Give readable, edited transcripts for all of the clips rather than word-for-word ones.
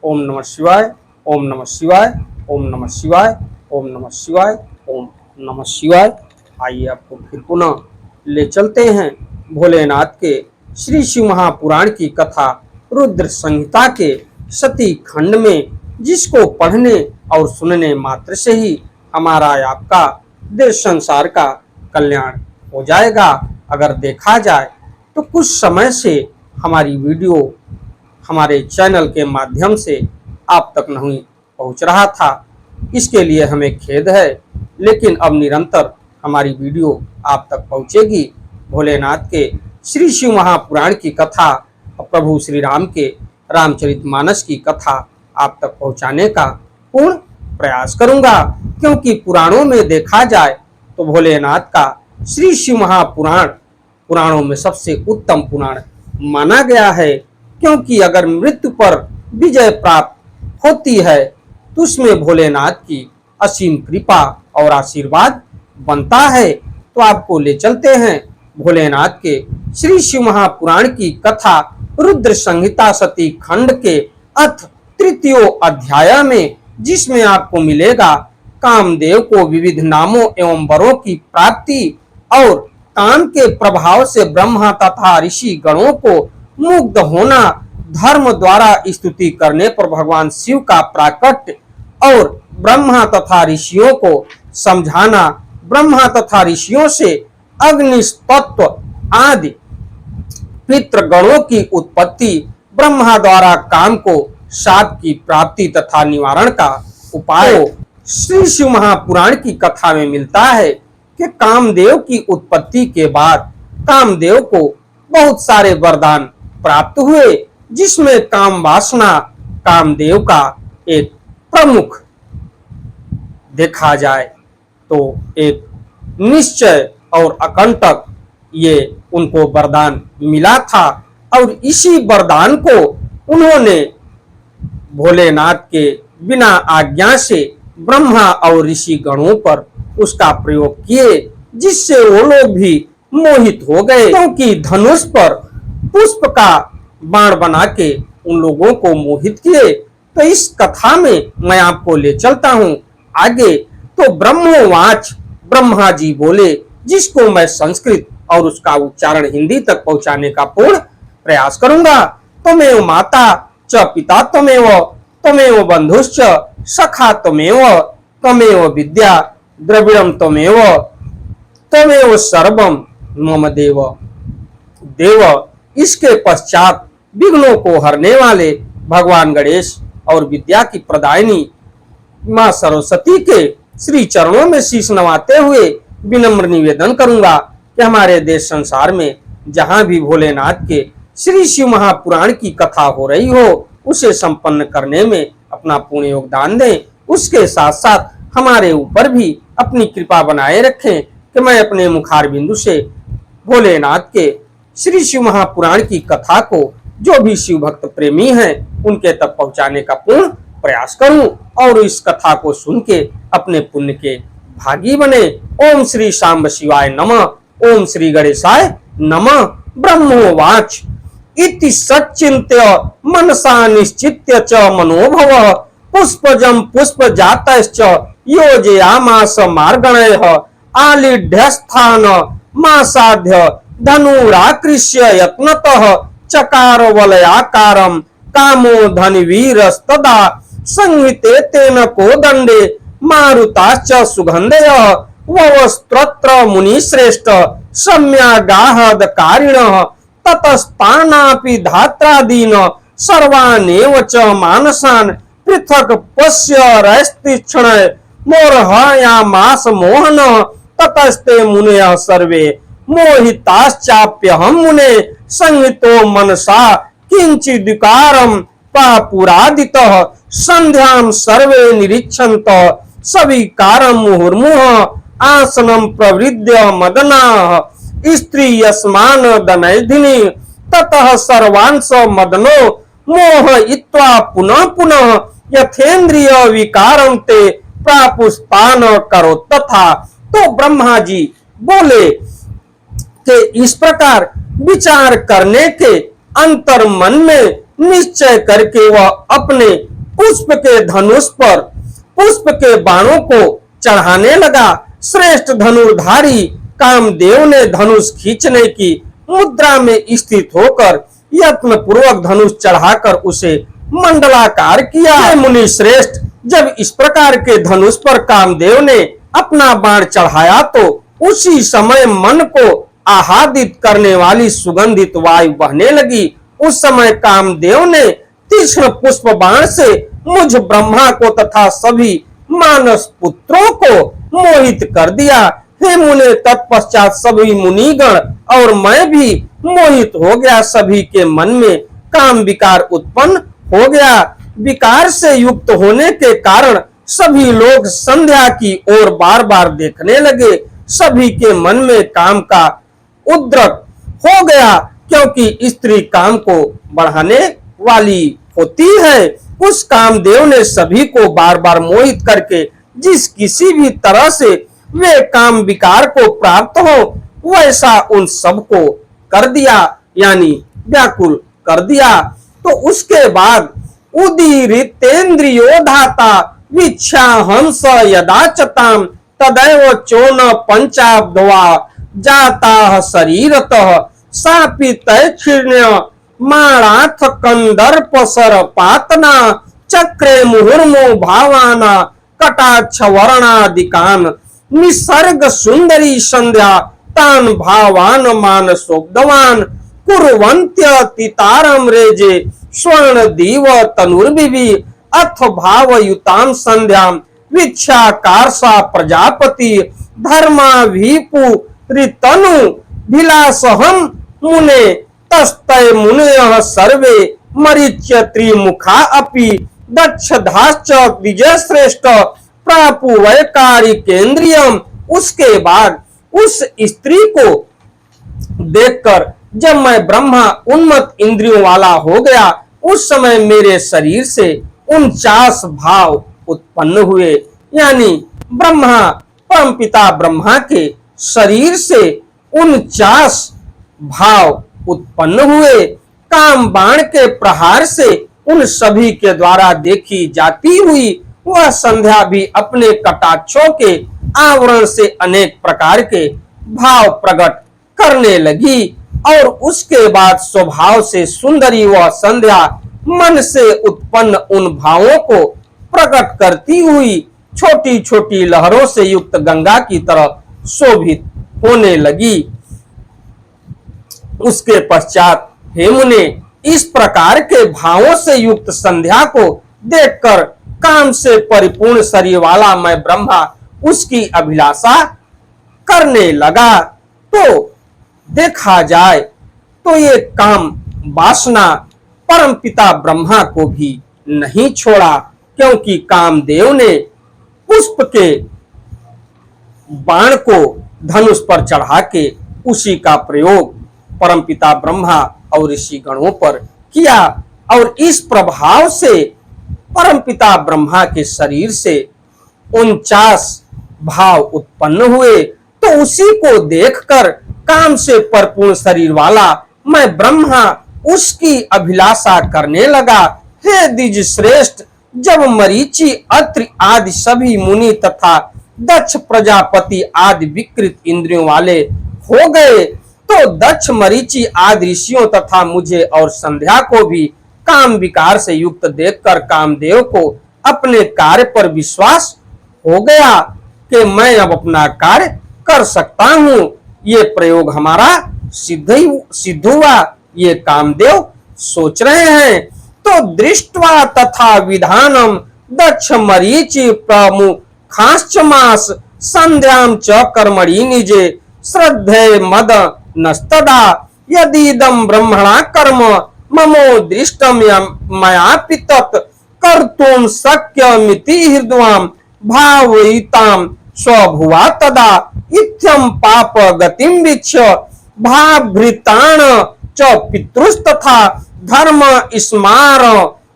ओम नमः शिवाय, ओम नमः शिवाय, ओम नमः शिवाय, ओम नमः शिवाय, ओम नमः शिवाय। आइए आपको फिर पुनः ले चलते हैं भोलेनाथ के श्री शिव महापुराण की कथा रुद्र संहिता के सती खंड में, जिसको पढ़ने और सुनने मात्र से ही हमारा आपका देश संसार का कल्याण हो जाएगा। अगर देखा जाए तो कुछ समय से हमारी वीडियो हमारे चैनल के माध्यम से आप तक नहीं पहुंच रहा था, इसके लिए हमें खेद है, लेकिन अब निरंतर हमारी वीडियो आप तक पहुंचेगी। भोलेनाथ के श्री शिव महापुराण की कथा, प्रभु श्री राम के रामचरितमानस की कथा आप तक पहुंचाने का पूर्ण प्रयास करूंगा, क्योंकि पुराणों में देखा जाए तो भोलेनाथ का श्री शिव महापुराण पुराणों में सबसे उत्तम पुराण माना गया है। क्योंकि अगर मृत्यु पर विजय प्राप्त होती है तो उसमें भोलेनाथ की असीम कृपा और आशीर्वाद बनता है। तो आपको ले चलते हैं भोलेनाथ के श्री शिव महापुराण की कथा रुद्र संहिता सती खंड के अथ तृतीय अध्याय में, जिसमें आपको मिलेगा कामदेव को विविध नामों एवं वरों की प्राप्ति और काम के प्रभाव से ब्रह्मा तथा ऋषि गणों को मुग्ध होना, धर्म द्वारा स्तुति करने पर भगवान शिव का प्राकट्य और ब्रह्मा तथा ऋषियों को समझाना, ब्रह्मा तथा ऋषियों से अग्निस्तत्व आदि पितृगणों की उत्पत्ति, ब्रह्मा द्वारा काम को शाप की प्राप्ति तथा निवारण का उपाय श्री शिव महापुराण की कथा में मिलता है कि कामदेव की उत्पत्ति के बाद कामदेव को बहुत सारे वरदान प्राप्त हुए, जिसमें काम वासना कामदेव का एक प्रमुख देखा जाए तो एक निश्चय और अकंटक ये उनको वरदान मिला था, और इसी वरदान को उन्होंने भोलेनाथ के बिना आज्ञा से ब्रह्मा और ऋषि गणों पर उसका प्रयोग किए, जिससे वो लोग भी मोहित हो गए, क्योंकि धनुष पर पुष्प का बाण बना के उन लोगों को मोहित किए। तो इस कथा में मैं आपको ले चलता हूँ आगे। तो ब्रह्मोवाच, ब्रह्मा जी बोले, जिसको मैं संस्कृत और उसका उच्चारण हिंदी तक पहुंचाने का पूर्ण प्रयास करूंगा। त्वमेव माता च पिता त्वमेव, त्वमेव बंधुश्च सखा त्वमेव, त्वमेव विद्या द्रविड़म त्वमेव, त्वमेव सर्वम मम देव। देव, इसके पश्चात विघ्नों को हरने वाले भगवान गणेश और विद्या की प्रदायिनी मां सरस्वती के श्री चरणों में शीश नवाते हुए विनम्र निवेदन करूंगा कि हमारे देश संसार में जहां भी भोलेनाथ के श्री शिव महापुराण की कथा हो रही हो, उसे संपन्न करने में अपना पूर्ण योगदान दें। उसके साथ साथ हमारे ऊपर भी अपनी कृपा बनाए रखें कि मैं अपने मुखार बिंदु से भोलेनाथ के श्री शिव महापुराण की कथा को जो भी शिव भक्त प्रेमी हैं उनके तक पहुंचाने का पूर्ण प्रयास करूं, और इस कथा को सुन के अपने पुण्य के भागी बने। ओम श्री सांब शिवाय नमः, ओम श्री गणेशाय नमः। ब्रह्मोवाच इति सच्चिन्त्य मनसा निश्चित्य च मनोभव पुष्पजं पुष्पजातश्च योजयामास मार्गणयः आलिढ्यस्थान मासाध्य धनुराकृष्य यत्नतः चकार वलयाकारं कामो धनवीरस्तदा संहिते तेन कोदंडे मारुताश्च सुगन्धयः ववस्त्रत्र मुनिश्रेष्ठ सम्यागाहदकारिणः ततस्तानापि धात्रादीन सर्वानेव च मानसान् पृथक् पश्य रैस्तिक्षण मोरहयामास मोहनः ततस्ते मुनयः सर्वे मोहिताश्चाप्यहं मुने संहितो मनसा किंचिदुकारं पापुरादितः संध्यां सर्वे निरीक्षन्तः सविकारं मुहुर्मुहुः आसनं प्रवृद्य मदनाः स्त्री यस्मान दनैधिनी ततः सर्वांश मदनो मोहयित्वा पुनः पुनः यथेन्द्रिय विकारं ते प्रापुस्तान करो तथा। तो ब्रह्मा जी बोले कि इस प्रकार विचार करने के अंतर मन में निश्चय करके वह अपने पुष्प के धनुष पर पुष्प के बाणों को चढ़ाने लगा। श्रेष्ठ धनुर्धारी कामदेव ने धनुष खींचने की मुद्रा में स्थित होकर यत्न पूर्वक धनुष चढ़ाकर उसे मंडलाकार किया। मुनि श्रेष्ठ, जब इस प्रकार के धनुष पर कामदेव ने अपना बाण चढ़ाया तो उसी समय मन को आह्लादित करने वाली सुगंधित वायु बहने लगी। उस समय कामदेव ने तीक्ष्ण पुष्प बाण से मुझ ब्रह्मा को तथा सभी मानस पुत्रों को मोहित कर दिया। हे मुने, तत्पश्चात सभी मुनिगण और मैं भी मोहित हो गया। सभी के मन में काम विकार उत्पन्न हो गया। विकार से युक्त होने के कारण सभी लोग संध्या की ओर बार बार देखने लगे। सभी के मन में काम का उद्रेक हो गया, क्योंकि स्त्री काम को बढ़ाने वाली होती है। उस कामदेव ने सभी को बार बार मोहित करके जिस किसी भी तरह से वे काम विकार को प्राप्त हो वैसा उन सबको कर दिया, यानी व्याकुल कर दिया। तो उसके बाद उदीरितेन्द्रियो धाता विच्छा हंस यदाचताम तदैव चोन पंचाब्दवा जाता शरीरतः सापि तैक्षिण्य माणाथ कंदर्प सर पातना चक्रे मुहुर्मो भावाना कटाक्ष वर्णादिकान निसर्ग सुंदरी संध्या तान भावान मानसोब्धवान कुर्वन्त्य तितारम रेजे स्वर्ण दीव तनुर्विवि अथ भावयुताम संध्याम विच्छाकारसा प्रजापति धर्मा भीपु ऋतनु भिलासहम मुने तस्तय मुनयः सर्वे मरीच्य त्रिमुखा अपि दक्षधाश्च विजय श्रेष्ठ प्रापु वैकारी केंद्रियम। उसके बाद उस स्त्री को देखकर जब मैं ब्रह्मा उन्मत्त इंद्रियों वाला हो गया, उस समय मेरे शरीर से 49 भाव उत्पन्न हुए, यानी ब्रह्मा परमपिता ब्रह्मा के शरीर से 49 भाव उत्पन्न हुए। काम बाण के प्रहार से उन सभी के द्वारा देखी जाती हुई वह संध्या भी अपने कटाक्षों के आवरण से अनेक प्रकार के भाव प्रकट करने लगी। और उसके बाद स्वभाव से सुंदरी वह संध्या मन से उत्पन्न उन भावों को प्रकट करती हुई छोटी छोटी लहरों से युक्त गंगा की तरह शोभित होने लगी। उसके पश्चात हे मुने, इस प्रकार के भावों से युक्त संध्या को देखकर काम से परिपूर्ण शरीर वाला मैं ब्रह्मा उसकी अभिलाषा करने लगा। तो देखा जाए तो ये काम वासना परमपिता ब्रह्मा को भी नहीं छोड़ा, क्योंकि कामदेव ने पुष्प के बाण को धनुष पर चढ़ा के उसी का प्रयोग परमपिता ब्रह्मा और ऋषि गणों पर किया। और इस प्रभाव से परमपिता ब्रह्मा के शरीर से 49 भाव उत्पन्न हुए। तो उसी को देखकर काम से परिपूर्ण शरीर वाला मैं ब्रह्मा उसकी अभिलाषा करने लगा। हे द्विज श्रेष्ठ, जब मरीचि अत्रि आदि सभी मुनि तथा दक्ष प्रजापति आदि विकृत इंद्रियों वाले हो गए, तो दक्ष मरीचि आदि ऋषियों तथा मुझे और संध्या को भी काम विकार से युक्त देखकर कामदेव को अपने कार्य पर विश्वास हो गया कि मैं अब अपना कार्य कर सकता हूँ। ये प्रयोग हमारा सिद्ध हुआ, ये कामदेव सोच रहे हैं। तो दृष्ट्वा तथा विधानम दक्ष मरीचि प्रमुखाश्च मास संध्याम च कर्मणि निजे श्रद्धे मद नस्तदा यदीदं ब्रह्मणा कर्म ममो दृष्टम मयापि तत् कर्तुं शक्यमिति हृद्वां भावयितां स्वभुवा तदा इत्थं पाप गतिं वीक्ष भाभृतान् च पितृस्तथा धर्म स्मार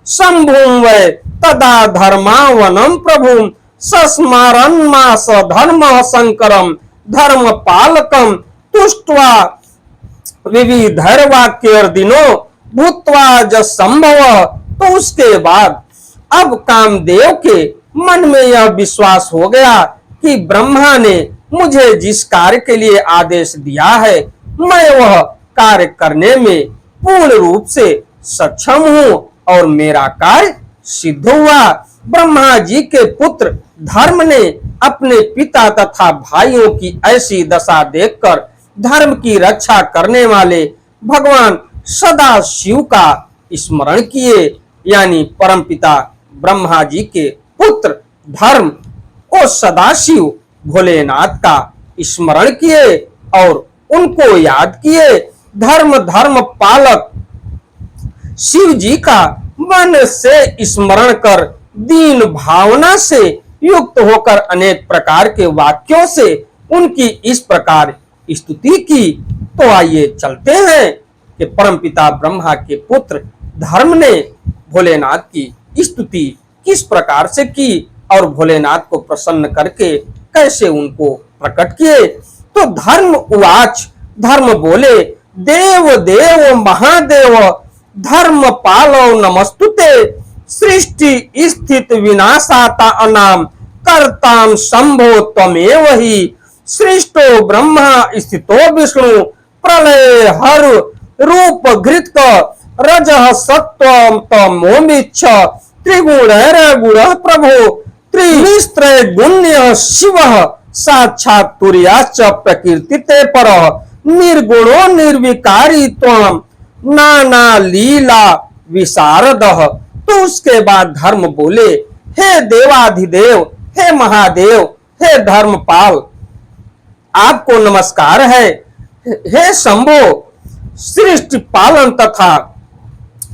शंभुं वै तदा धर्मावनं प्रभुं सस्मरन्मास धर्म शंकरं धर्म पालकं तुष्ट्वा विविधर्वाक्यर्दिनो भूत्वा ज संभव। तो उसके बाद अब कामदेव के मन में यह विश्वास हो गया कि ब्रह्मा ने मुझे जिस कार्य के लिए आदेश दिया है मैं वह कार्य करने में पूर्ण रूप से सक्षम हूँ और मेरा कार्य सिद्ध हुआ। ब्रह्मा जी के पुत्र धर्म ने अपने पिता तथा भाइयों की ऐसी दशा देखकर धर्म की रक्षा करने वाले भगवान सदा शिव का स्मरण किए, यानी परमपिता ब्रह्मा जी के पुत्र धर्म और सदाशिव भोलेनाथ का स्मरण किए और उनको याद किए। धर्म पालक शिव जी का मन से स्मरण कर दीन भावना से युक्त होकर अनेक प्रकार के वाक्यों से उनकी इस प्रकार स्तुति की। तो आइए चलते हैं कि परमपिता ब्रह्मा के पुत्र धर्म ने भोलेनाथ की स्तुति किस प्रकार से की और भोलेनाथ को प्रसन्न करके कैसे उनको प्रकट किए। तो धर्म उवाच, धर्म बोले, देव देव महादेव धर्म पालो नमस्तुते, सृष्टि स्थित विनाशाता अनाम कर्ताम शंभो त्वमेव ही, सृष्टो ब्रह्मा स्थितो विष्णु प्रलय हर रूप घृत रजः सत्वम तमोमिच्छ त्रिगुण प्रभो त्रिस्त्रय गुण्य शिव साक्षात् तुर्याश्च प्रकृतिते पर निर्गुणो निर्विकारी त्वम नाना लीला विशारदः। तो उसके बाद धर्म बोले, हे देवाधिदेव, हे महादेव, हे धर्मपाल, आपको नमस्कार है। हे शंभो, सृष्टि पालन तथा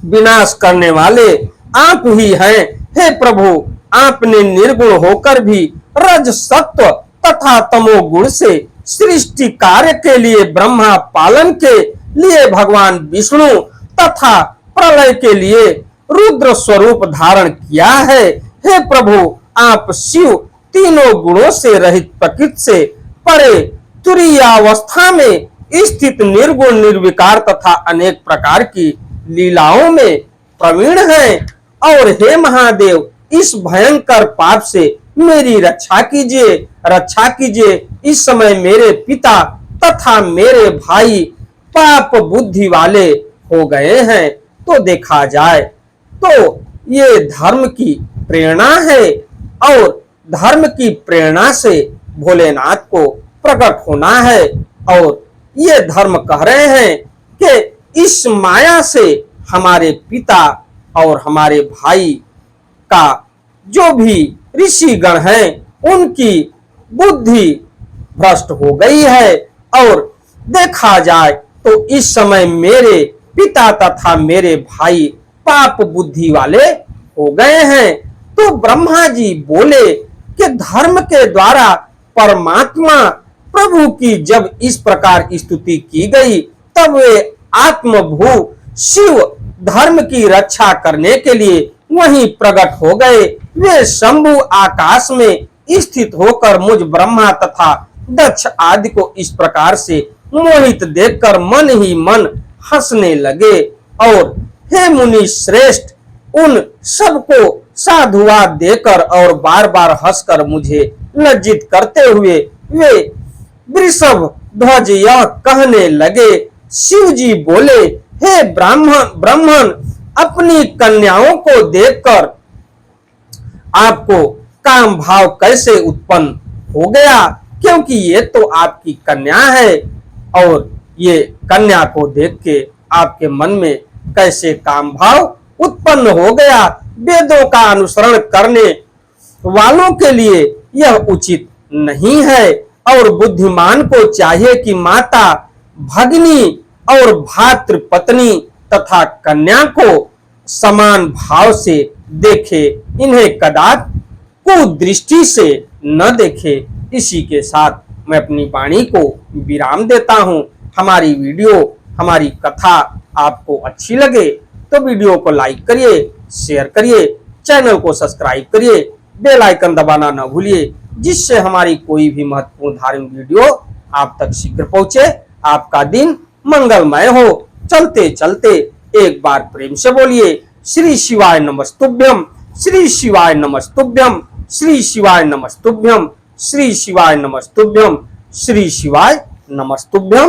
विनाश करने वाले आप ही हैं। हे प्रभु, आपने निर्गुण होकर भी रज सत्व तथा तमोगुण से सृष्टि कार्य के लिए ब्रह्मा पालन के लिए भगवान विष्णु तथा प्रलय के लिए रुद्र स्वरूप धारण किया है। हे प्रभु, आप शिव तीनों गुणों से रहित प्रकृति से परे तुरीयावस्था में स्थित निर्गुण निर्विकार तथा अनेक प्रकार की लीलाओं में प्रवीण हैं। और हे महादेव, इस भयंकर पाप से मेरी रक्षा कीजिए, रक्षा कीजिए। इस समय मेरे पिता तथा मेरे भाई पाप बुद्धि वाले हो गए हैं। तो देखा जाए तो ये धर्म की प्रेरणा है और धर्म की प्रेरणा से भोलेनाथ को प्रकट होना है। और ये धर्म कह रहे हैं कि इस माया से हमारे पिता और हमारे भाई का जो भी ऋषि गण हैं उनकी बुद्धि भ्रष्ट हो गई है। और देखा जाए तो इस समय मेरे पिता तथा मेरे भाई पाप बुद्धि वाले हो गए हैं। तो ब्रह्मा जी बोले कि धर्म के द्वारा परमात्मा प्रभु की जब इस प्रकार स्तुति की गई तब वे आत्मभू शिव धर्म की रक्षा करने के लिए वहीं प्रकट हो गए। वे शंभु आकाश में स्थित होकर मुझ ब्रह्मा तथा दक्ष आदि को इस प्रकार से मोहित देखकर मन ही मन हंसने लगे। और हे मुनि श्रेष्ठ, उन सबको साधुवाद देकर और बार बार हंसकर मुझे लज्जित करते हुए वे वृषभ ध्वज यह कहने लगे। शिव जी बोले, हे ब्राह्मण, अपनी कन्याओं को देखकर आपको काम भाव कैसे उत्पन्न हो गया, क्योंकि ये तो आपकी कन्या है। और ये कन्या को देख के आपके मन में कैसे काम भाव उत्पन्न हो गया। वेदों का अनुसरण करने वालों के लिए यह उचित नहीं है। और बुद्धिमान को चाहिए कि माता, भगिनी और भातृ पत्नी तथा कन्या को समान भाव से देखे, इन्हें कदापि कुदृष्टि से न देखे। इसी के साथ मैं अपनी वाणी को विराम देता हूं। हमारी वीडियो, हमारी कथा आपको अच्छी लगे तो वीडियो को लाइक करिए, शेयर करिए, चैनल को सब्सक्राइब करिए, बेल आइकन दबाना न भूलिए, जिससे हमारी कोई भी महत्वपूर्ण धार्मिक वीडियो आप तक शीघ्र पहुंचे। आपका दिन मंगलमय हो। चलते चलते एक बार प्रेम से बोलिए, श्री शिवाय नमस्तुभ्यम, श्री शिवाय नमस्तुभ्यम, श्री शिवाय नमस्तुभ्यम, श्री शिवाय नमस्तुभ्यम, श्री शिवाय नमस्तुभ्यम।